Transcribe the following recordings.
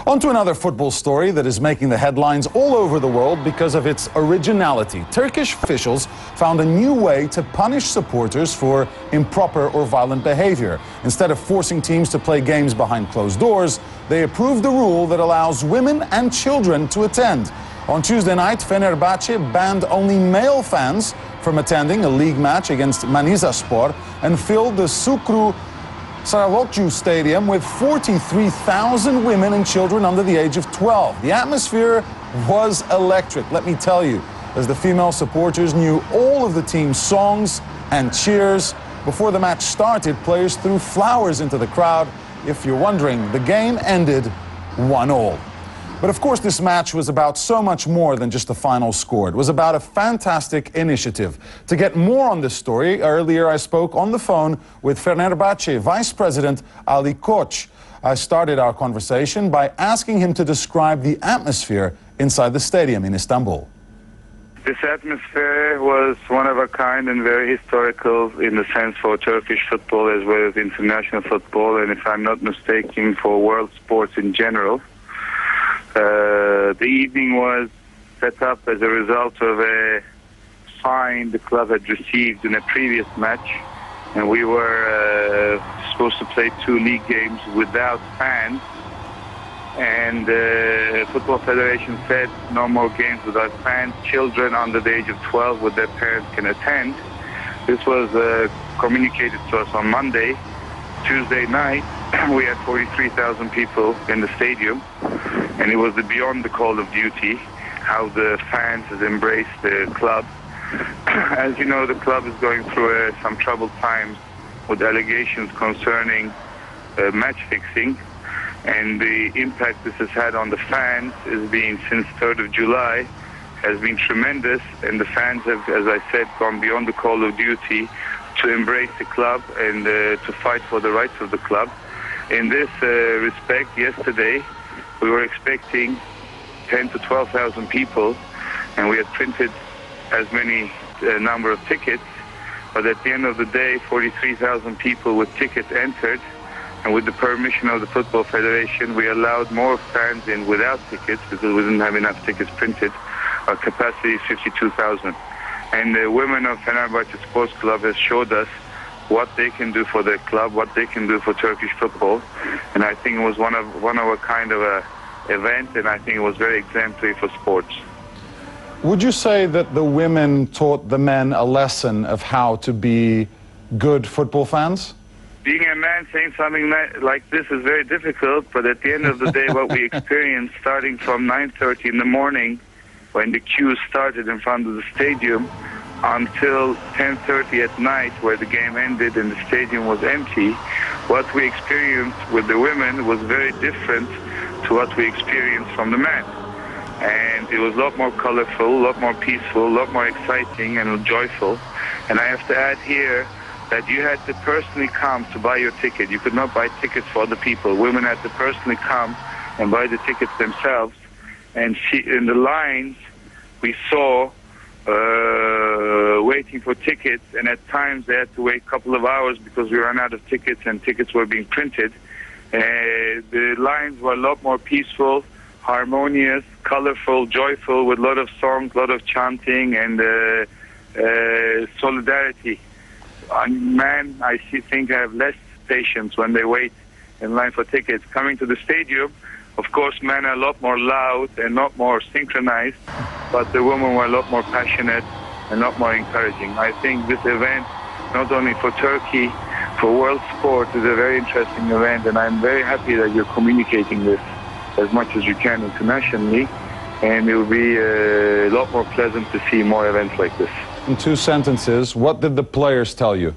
On to another football story that is making the headlines all over the world because of its originality. Turkish officials found a new way to punish supporters for improper or violent behavior. Instead of forcing teams to play games behind closed doors, they approved a rule that allows women and children to attend. On Tuesday night, Fenerbahçe banned only male fans from attending a league match against Manisaspor and filled the Sukru Sarajevo Stadium with 43,000 women and children under the age of 12. The atmosphere was electric, let me tell you, as the female supporters knew all of the team's songs and cheers. Before the match started, players threw flowers into the crowd. If you're wondering, the game ended 1-1. But of course, this match was about so much more than just the final score. It was about a fantastic initiative. To get more on this story, earlier I spoke on the phone with Fenerbahçe Vice President Ali Koç. I started our conversation by asking him to describe the atmosphere inside the stadium in Istanbul. This atmosphere was one of a kind and very historical in the sense for Turkish football as well as international football, and if I'm not mistaken, for world sports in general. The evening was set up as a result of a fine the club had received in a previous match, and we were supposed to play 2 league games without fans, and the Football Federation said no more games without fans. Children under the age of 12 with their parents can attend. This was communicated to us on Monday. Tuesday night, we had 43,000 people in the stadium, and it was beyond the call of duty how the fans has embraced the club. As you know, the club is going through some troubled times with allegations concerning match fixing, and the impact this has had on the fans is being since 3rd of July has been tremendous, and the fans have, as I said, gone beyond the call of duty to embrace the club and to fight for the rights of the club. In this respect, yesterday we were expecting 10 to 12,000 people, and we had printed as many number of tickets, but at the end of the day 43,000 people with tickets entered, and with the permission of the Football Federation we allowed more fans in without tickets because we didn't have enough tickets printed. Our capacity is 52,000. And the women of Fenerbahçe Sports Club has showed us what they can do for their club, what they can do for Turkish football. And I think it was one of a kind of a event, and I think it was very exemplary for sports. Would you say that the women taught the men a lesson of how to be good football fans? Being a man saying something like this is very difficult, but at the end of the day, what we experienced starting from 9:30 in the morning, when the queue started in front of the stadium, until 10:30 at night, where the game ended and the stadium was empty, what we experienced with the women was very different to what we experienced from the men. And it was a lot more colorful, a lot more peaceful, a lot more exciting and joyful. And I have to add here that you had to personally come to buy your ticket. You could not buy tickets for other people. Women had to personally come and buy the tickets themselves. And in the lines, we saw waiting for tickets, and at times they had to wait a couple of hours because we ran out of tickets and tickets were being printed. The lines were a lot more peaceful, harmonious, colorful, joyful, with a lot of songs, a lot of chanting and solidarity. Men, I think, have less patience when they wait in line for tickets. Coming to the stadium, of course, men are a lot more loud and not more synchronized, but the women were a lot more passionate and a lot more encouraging. I think this event, not only for Turkey, for world sport, is a very interesting event, and I'm very happy that you're communicating this as much as you can internationally, and it will be a lot more pleasant to see more events like this. In 2 sentences, what did the players tell you?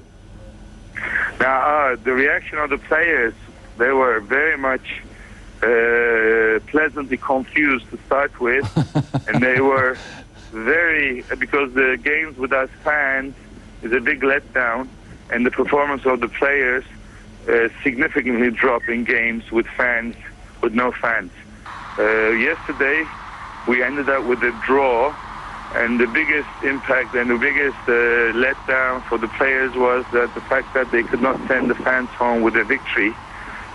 Now, the reaction of the players, they were very much pleasantly confused to start with, and they were because the games without fans is a big letdown, and the performance of the players significantly dropped in games with fans, with no fans. Yesterday we ended up with a draw, and the biggest impact and the biggest letdown for the players was that the fact that they could not send the fans home with a victory.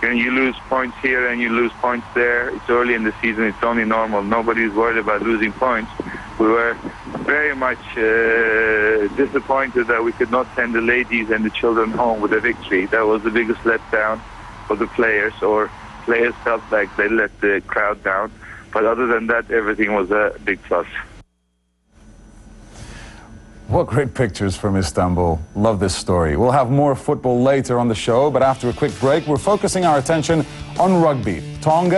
You lose points here and you lose points there. It's early in the season. It's only normal. Nobody's worried about losing points. We were very much disappointed that we could not send the ladies and the children home with a victory. That was the biggest letdown for the players, or players felt like they let the crowd down. But other than that, everything was a big plus. What great pictures from Istanbul. Love this story. We'll have more football later on the show, but after a quick break, we're focusing our attention on rugby. Tonga